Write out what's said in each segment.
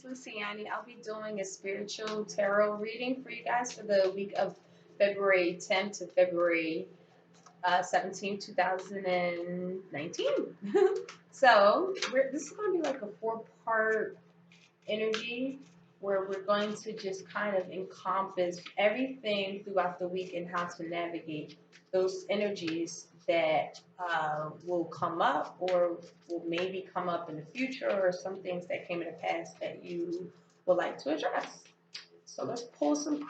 Luciani. I'll be doing a spiritual tarot reading for you guys for the week of February 10th to February 17th, 2019. So this is going to be like a four-part energy where we're going to just kind of encompass everything throughout the week and how to navigate those energies that will come up or will maybe come up in the future, or some things that came in the past that you would like to address. So let's pull some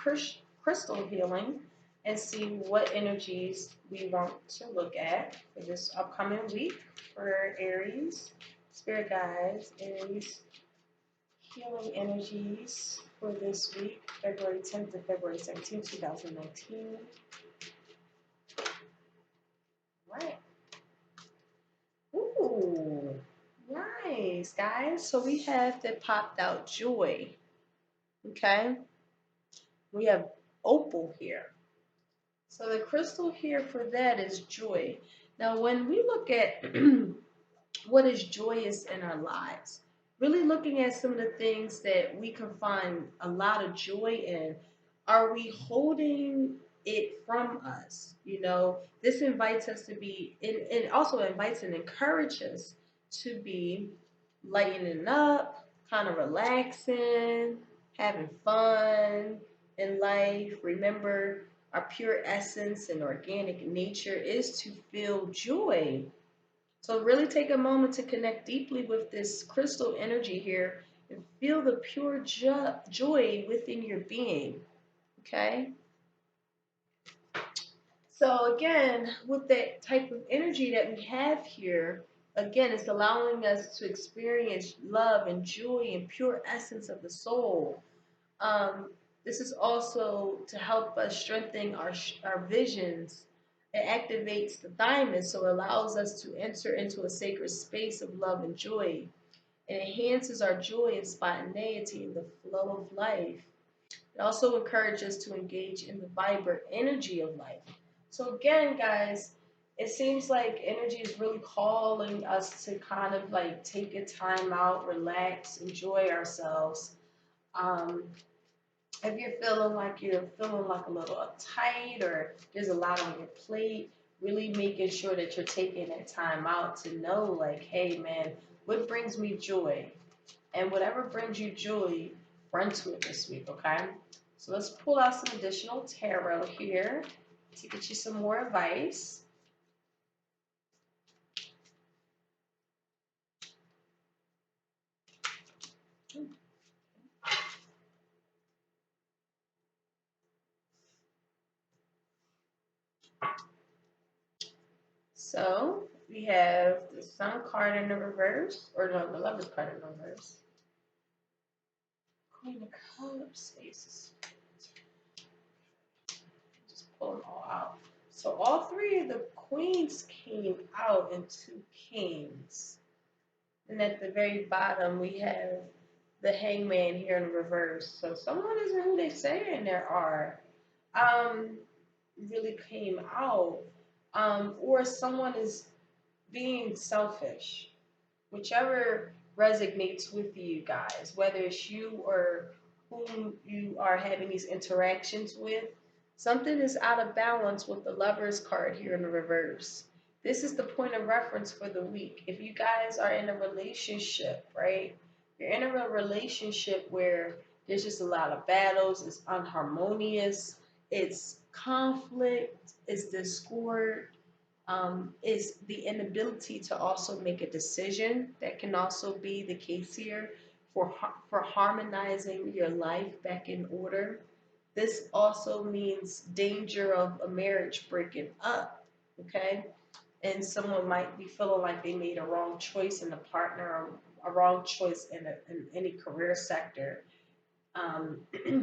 crystal healing and see what energies we want to look at for this upcoming week for Aries, Spirit Guides, Aries, healing energies for this week, February 10th to February 17th, 2019. Right. Ooh, nice, guys. So we have the popped out joy. Okay. We have opal here. So the crystal here for that is joy. Now, when we look at what is joyous in our lives, really looking at some of the things that we can find a lot of joy in, are we holding it from us? This invites us to be, it also invites and encourages us to be lightening up, kind of relaxing, having fun in life. Remember, our pure essence and organic nature is to feel joy. So really take a moment to connect deeply with this crystal energy here and feel the pure joy within your being. Okay? So again, with that type of energy that we have here, again, it's allowing us to experience love and joy and pure essence of the soul. Um, this is also to help us strengthen our visions. It activates the thymus, so it allows us to enter into a sacred space of love and joy. It enhances our joy and spontaneity in the flow of life. It also encourages us to engage in the vibrant energy of life. So again, guys, it seems like energy is really calling us to kind of like take a time out, relax, enjoy ourselves. Um, if you're feeling like a little uptight or there's a lot on your plate, really making sure that you're taking that time out to know, like, hey man, what brings me joy? And whatever brings you joy, run to it this week, okay? So let's pull out some additional tarot here to get you some more advice. So we have the Sun card in the reverse, or no, the Lovers card in the reverse. Queen of Cups, Aces. Just pull them all out. So all three of the queens came out and two kings. And at the very bottom, we have the hangman here in reverse. So someone isn't who they saying there are. Um, really came out. Or someone is being selfish. Whichever resonates with you guys, whether it's you or whom you are having these interactions with, something is out of balance with the Lovers card here in the reverse. This is the point of reference for the week. If you guys are in a relationship, right? You're in a relationship where there's just a lot of battles, it's unharmonious, it's conflict, it's discord, is the inability to also make a decision. That can also be the case here for harmonizing your life back in order. This also means danger of a marriage breaking up, okay? And someone might be feeling like they made a wrong choice in a partner or a wrong choice in any career sector.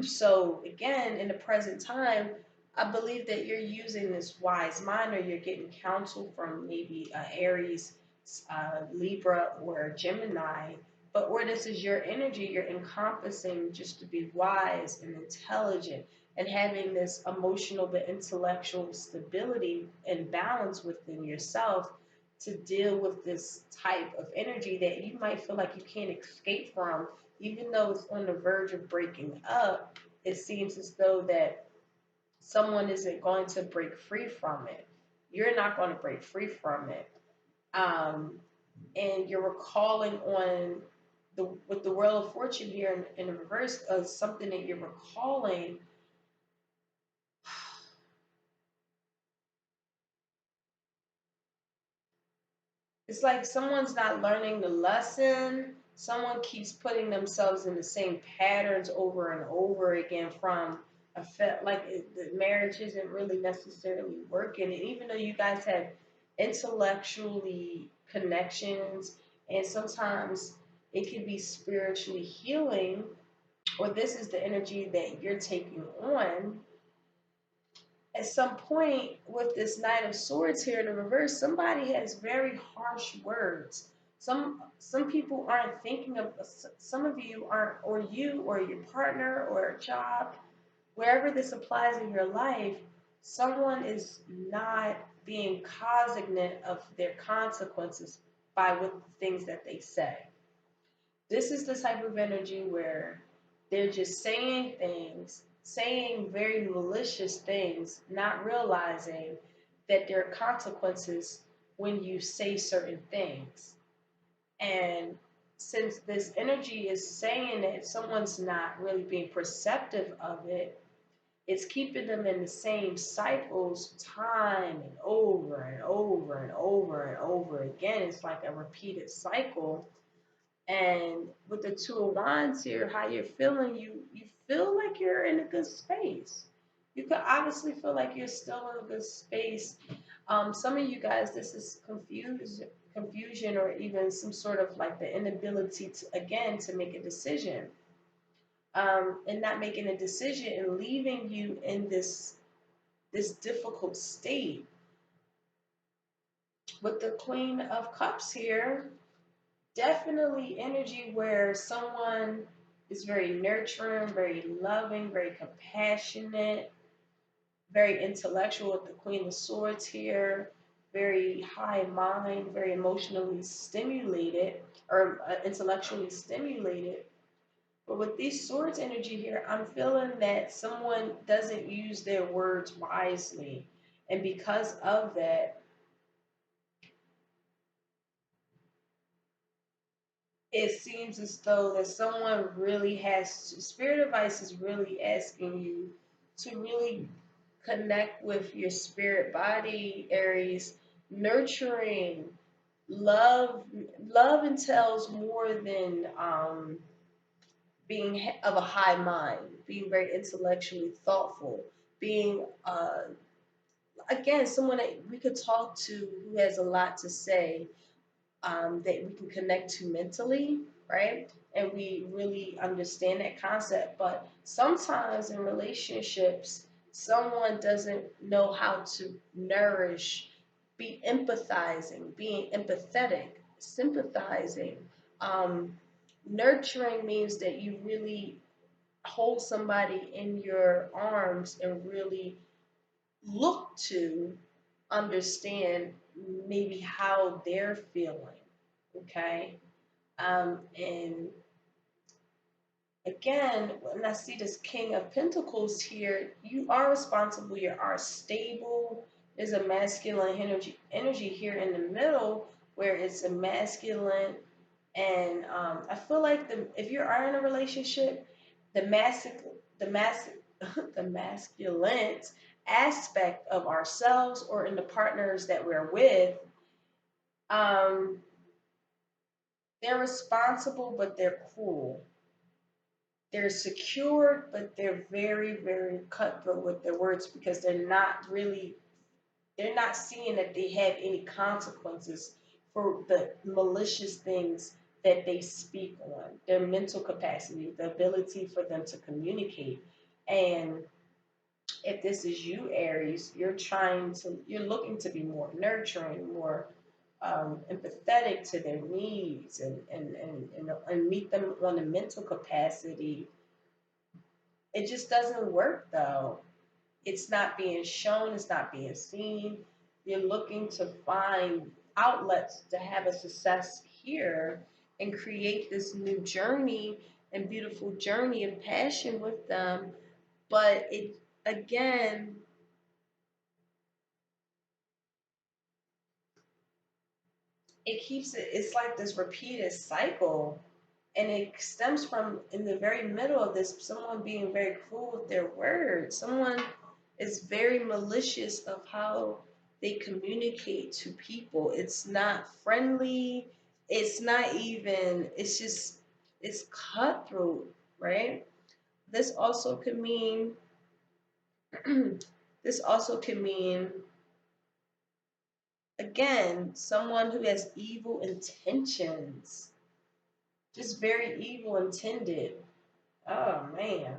So again, in the present time, I believe that you're using this wise mind, or you're getting counsel from maybe Aries, Libra, or Gemini. But where this is your energy, you're encompassing just to be wise and intelligent and having this emotional but intellectual stability and balance within yourself to deal with this type of energy that you might feel like you can't escape from, even though it's on the verge of breaking up. It seems as though that someone isn't going to break free from it. You're not going to break free from it. Um, and you're recalling on the with the Wheel of Fortune here in the reverse of something that you're recalling. It's like someone's not learning the lesson. Someone keeps putting themselves in the same patterns over and over again from a the marriage isn't really necessarily working. And even though you guys have intellectually connections and sometimes it can be spiritually healing, or this is the energy that you're taking on, at some point with this Knight of Swords here in the reverse, somebody has very harsh words. Some people aren't thinking of, some of you aren't, or you or your partner or a job, wherever this applies in your life, someone is not being cognizant of their consequences by what the things that they say. This is the type of energy where they're just saying things, saying very malicious things, not realizing that there are consequences when you say certain things. And since this energy is saying that someone's not really being perceptive of it, it's keeping them in the same cycles time and over and over and over and over again. It's like a repeated cycle. And with the Two of Wands here, how you're feeling, you feel like you're in a good space. You could obviously feel like you're still in a good space. Some of you guys, this is confusion, or even some sort of like the inability to, again, to make a decision, and not making a decision and leaving you in this difficult state. With the Queen of Cups here, definitely energy where someone is very nurturing, very loving, very compassionate, very intellectual with the Queen of Swords here, very high mind, very emotionally stimulated, or intellectually stimulated. But with these swords energy here, I'm feeling that someone doesn't use their words wisely. And because of that, it seems as though that someone really has to, spirit advice is really asking you to really connect with your spirit body, Aries, nurturing love. Love entails more than being of a high mind, being very intellectually thoughtful, being again someone that we could talk to who has a lot to say, that we can connect to mentally, right? And we really understand that concept. But sometimes in relationships, someone doesn't know how to nourish, be empathizing, being empathetic, sympathizing. Um, Nurturing means that you really hold somebody in your arms and really look to understand maybe how they're feeling. Okay. And again, when I see this King of Pentacles here, you are responsible, you are stable. There's a masculine energy here in the middle where it's a masculine. And I feel like if you are in a relationship, the the mas the masculine aspect of ourselves or in the partners that we're with, um, they're responsible, but they're cruel. They're secure, but they're very, very cutthroat with their words because they're not seeing that they have any consequences for the malicious things that they speak on, their mental capacity, the ability for them to communicate. And if this is you, Aries, you're looking to be more nurturing, more empathetic to their needs, and meet them on a mental capacity. It just doesn't work though. It's not being shown, it's not being seen. You're looking to find outlets to have a success here and create this new journey and beautiful journey and passion with them. But it, again, it keeps it, it's like this repeated cycle. And it stems from, in the very middle of this, someone being very cruel with their words. Someone is very malicious of how they communicate to people. It's not friendly. It's not even, it's just, it's cutthroat, right? This also could mean, this also could mean, again, someone who has evil intentions, just very evil intended. Oh man.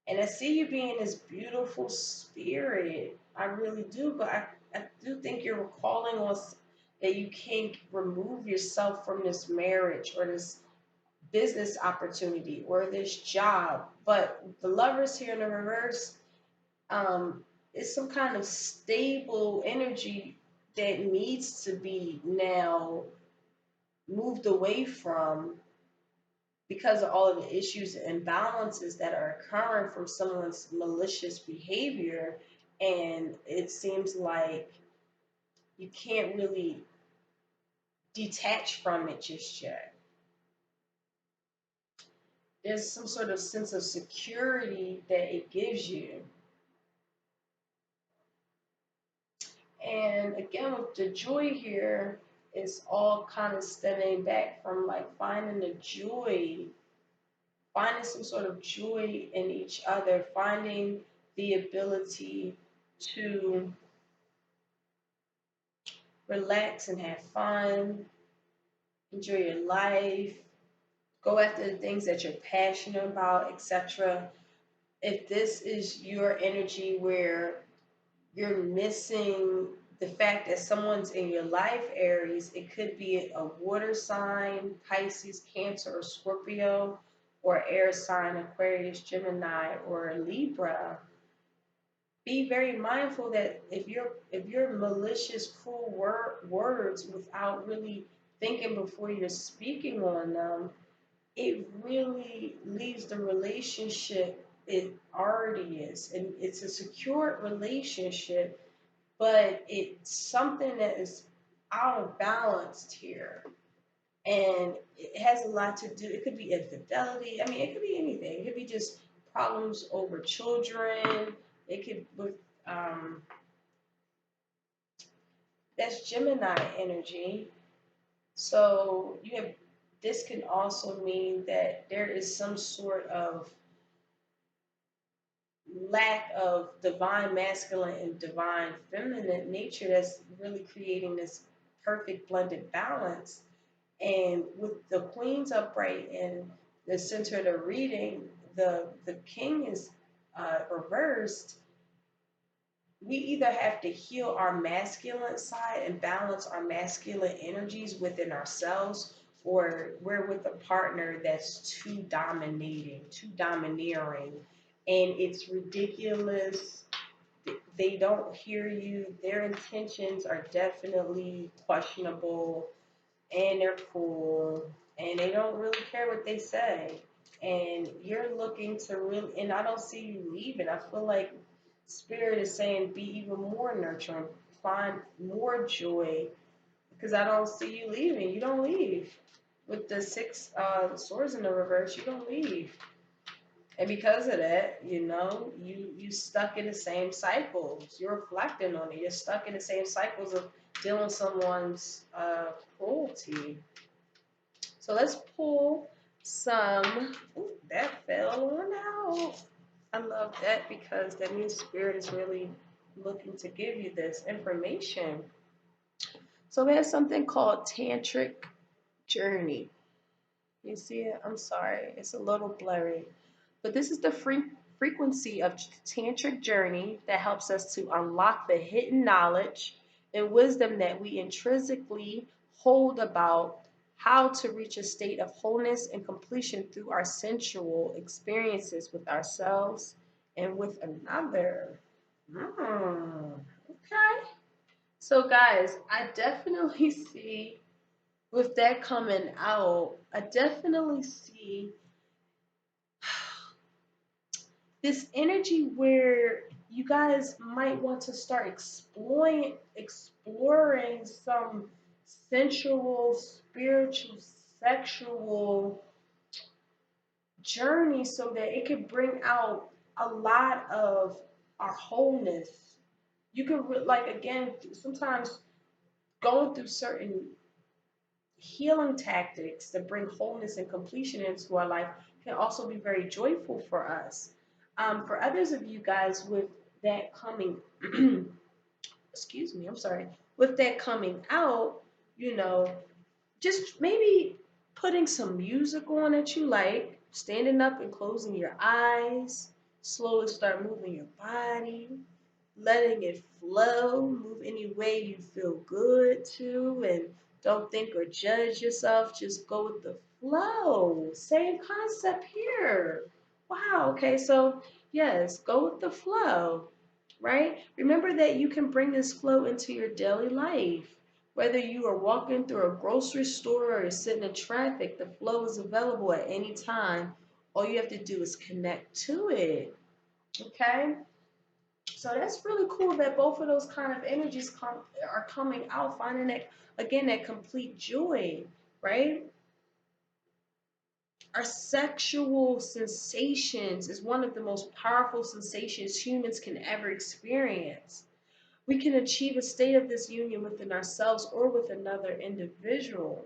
And I see you being this beautiful spirit. I really do. But I do think you're calling on that you can't remove yourself from this marriage or this business opportunity or this job. But the lovers here in the reverse, is some kind of stable energy that needs to be now moved away from because of all of the issues and imbalances that are occurring from someone's malicious behavior. And it seems like you can't really detach from it just yet. There's some sort of sense of security that it gives you. And again, with the joy here, it's all kind of stemming back from like finding the joy, finding some sort of joy in each other, finding the ability to relax and have fun, enjoy your life, go after the things that you're passionate about, etc. If this is your energy where you're missing the fact that someone's in your life, Aries, it could be a water sign, Pisces, Cancer, or Scorpio, or air sign, Aquarius, Gemini, or Libra. Be very mindful that if you're malicious, cruel words without really thinking before you're speaking on them, it really leaves the relationship it already is, and it's a secure relationship, but it's something that is out of balance here, and it has a lot to do. It could be infidelity. I mean, it could be anything. It could be just problems over children. It could with that's Gemini energy. So you have, this can also mean that there is some sort of lack of divine masculine and divine feminine nature that's really creating this perfect blended balance. And with the queens upright in the center of the reading, the king is reversed. We either have to heal our masculine side and balance our masculine energies within ourselves, or we're with a partner that's too dominating, too domineering, and it's ridiculous. They don't hear you. Their intentions are definitely questionable, and they're cool, and they don't really care what they say. And you're looking to really, and I don't see you leaving. I feel like Spirit is saying be even more nurturing, find more joy, because I don't see you leaving. You don't leave. With the six swords in the reverse, you don't leave. And because of that, you stuck in the same cycles. You're reflecting on it. You're stuck in the same cycles of dealing with someone's cruelty. So let's pull some. Ooh, that fell on out. I love that because that means Spirit is really looking to give you this information. So we have something called Tantric Journey. You see it? I'm sorry. It's a little blurry. But this is the frequency of tantric journey that helps us to unlock the hidden knowledge and wisdom that we intrinsically hold about how to reach a state of wholeness and completion through our sensual experiences with ourselves and with another. Okay. So guys, I definitely see with that coming out, I definitely see this energy where you guys might want to start exploring some sensual, spiritual, sexual journey so that it could bring out a lot of our wholeness. You could like again sometimes going through certain healing tactics that bring wholeness and completion into our life can also be very joyful for us. For others of you guys, with that coming, excuse me, I'm sorry, with that coming out, you know, just maybe putting some music on that you like, standing up and closing your eyes, slowly start moving your body, letting it flow, move any way you feel good to, and don't think or judge yourself. Just go with the flow. Same concept here. Wow, okay, so yes, go with the flow, right? Remember that you can bring this flow into your daily life. Whether you are walking through a grocery store or you're sitting in traffic, the flow is available at any time. All you have to do is connect to it. Okay? So that's really cool that both of those kind of energies are coming out, finding that again that complete joy, right? Our sexual sensations is one of the most powerful sensations humans can ever experience. We can achieve a state of this union within ourselves or with another individual.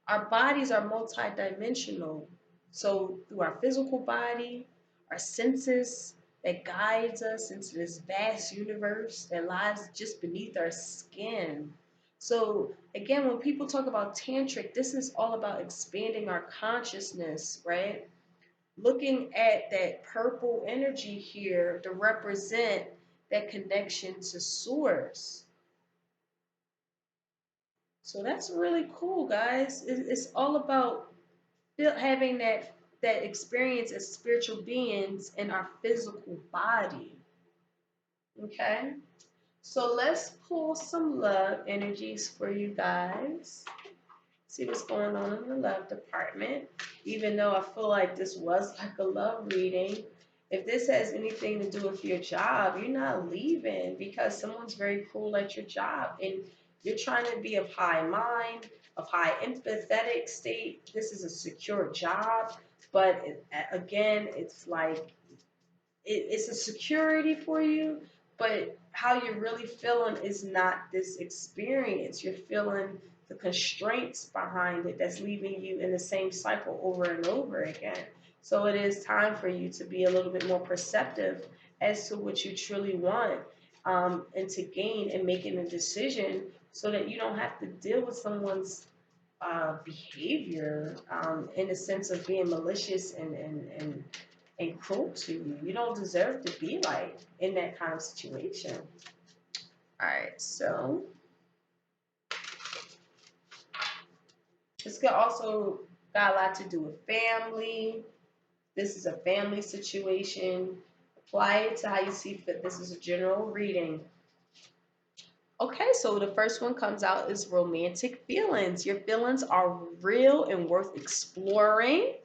Our bodies are multidimensional. So through our physical body, our senses that guides us into this vast universe that lies just beneath our skin. So again, when people talk about tantric, this is all about expanding our consciousness, right? Looking at that purple energy here to represent that connection to source. So that's really cool, guys. It's all about having that experience as spiritual beings in our physical body. Okay, so let's pull some love energies for you guys. See what's going on in the love department. Even though I feel like this was like a love reading, if this has anything to do with your job, you're not leaving because someone's very cruel at your job and you're trying to be of high mind, of high empathetic state. This is a secure job, but again, it's like it's a security for you, but how you're really feeling is not this experience. You're feeling the constraints behind it that's leaving you in the same cycle over and over again. So it is time for you to be a little bit more perceptive as to what you truly want, and to gain and making a decision so that you don't have to deal with someone's behavior, in the sense of being malicious and cruel to you. You don't deserve to be like in that kind of situation. All right, so this could also got a lot to do with family. This is a family situation. Apply it to how you see fit. This is a general reading. Okay, so the first one comes out is romantic feelings. Your feelings are real and worth exploring.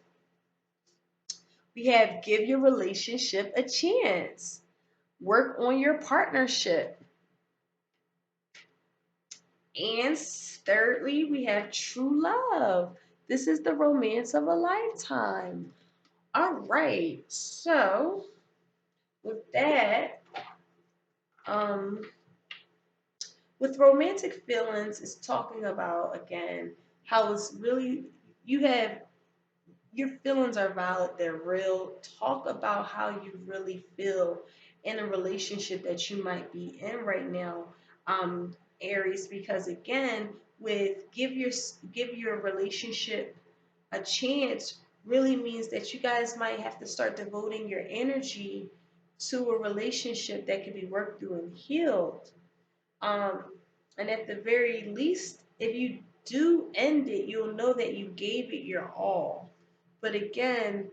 We have give your relationship a chance. Work on your partnership. And thirdly, we have true love. This is the romance of a lifetime. All right, so with that, um, with romantic feelings, it's talking about again how it's really you have your feelings are valid, they're real. Talk about how you really feel in a relationship that you might be in right now, um, Aries, because again, with give your relationship a chance really means that you guys might have to start devoting your energy to a relationship that can be worked through and healed. Um, and at the very least, if you do end it, you'll know that you gave it your all. But again,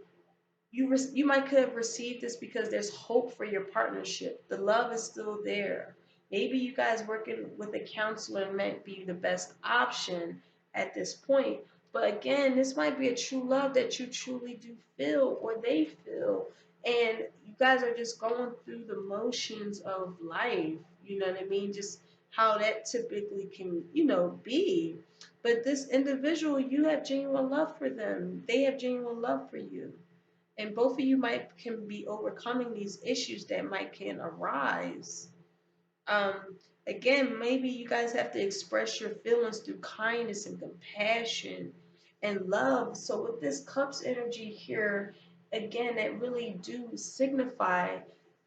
you might could have received this because there's hope for your partnership. The love is still there. Maybe you guys working with a counselor might be the best option at this point. But again, this might be a true love that you truly do feel or they feel. And you guys are just going through the motions of life. You know what I mean? Just how that typically can, be. But this individual, you have genuine love for them. They have genuine love for you. And both of you might can be overcoming these issues that might can arise. um, Again, maybe you guys have to express your feelings through kindness and compassion and love. So with this cups energy here, again, that really do signify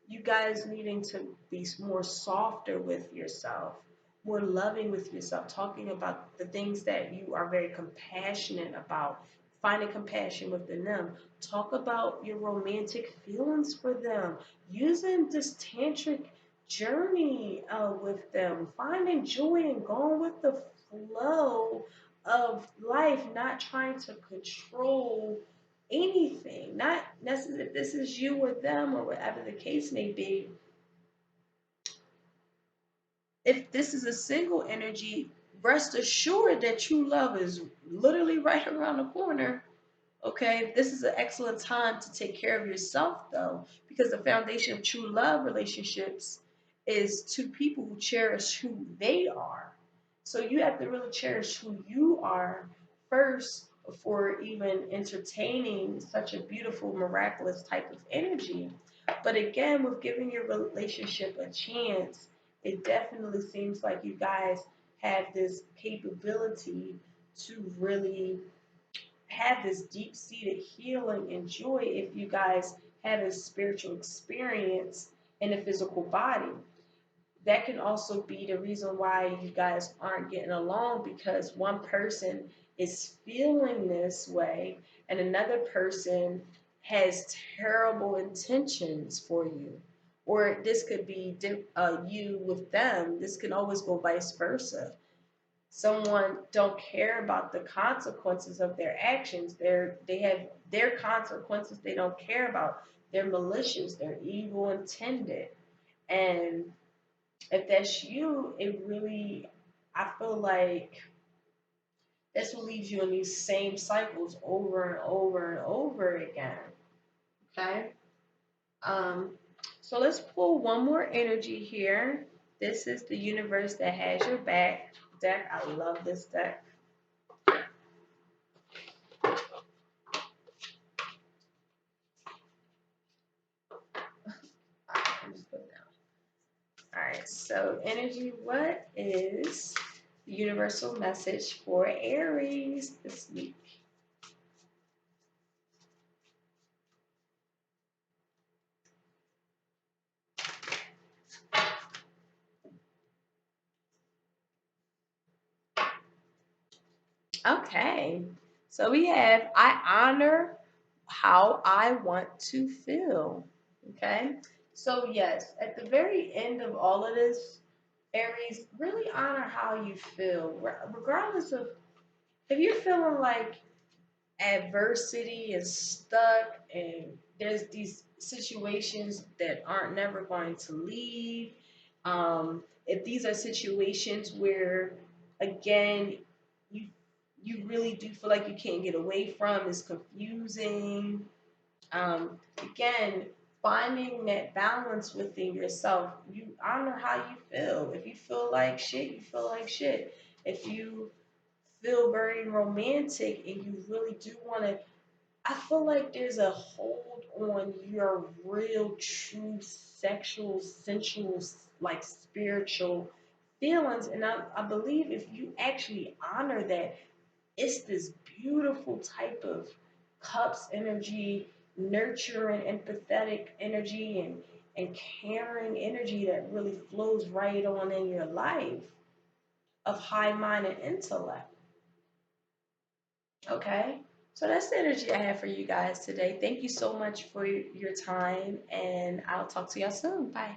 you guys needing to be more softer with yourself, more loving with yourself, talking about the things that you are very compassionate about, finding compassion within them. Talk about your romantic feelings for them, using this tantric journey with them, finding joy and going with the flow of life, not trying to control anything, not necessarily if this is you or them or whatever the case may be. If this is a single energy, rest assured that true love is literally right around the corner. Okay, this is an excellent time to take care of yourself, though, because the foundation of true love relationships is two people who cherish who they are. So you have to really cherish who you are first before even entertaining such a beautiful, miraculous type of energy. But again, with giving your relationship a chance, it definitely seems like you guys have this capability to really have this deep seated healing and joy if you guys have a spiritual experience in a physical body. That can also be the reason why you guys aren't getting along, because one person is feeling this way and another person has terrible intentions for you. Or this could be you with them. This can always go vice versa. Someone don't care about the consequences of their actions. They have their consequences they don't care about. They're malicious, they're evil intended. And if that's you, it really, I feel like that's what leaves you in these same cycles over and over and over again. Okay? Um, so let's pull one more energy here. This is the universe that has your back deck. I love this deck. I'm just putting down. All right, so energy, what is the universal message for Aries this week? Okay, so we have I honor how I want to feel. Okay, so yes, at the very end of all of this, Aries, really honor how you feel, regardless of if you're feeling like adversity is stuck and there's these situations that aren't never going to leave. If these are situations where, again, you you really do feel like you can't get away from, it's confusing. Again, finding that balance within yourself. You honor how you feel. If you feel like shit, you feel like shit. If you feel very romantic and you really do want to, I feel like there's a hold on your real, true sexual, sensual, like spiritual feelings. And I believe if you actually honor that, it's this beautiful type of cups energy, nurturing, empathetic energy, and caring energy that really flows right on in your life of high mind and intellect. Okay? So that's the energy I have for you guys today. Thank you so much for your time, and I'll talk to y'all soon. Bye.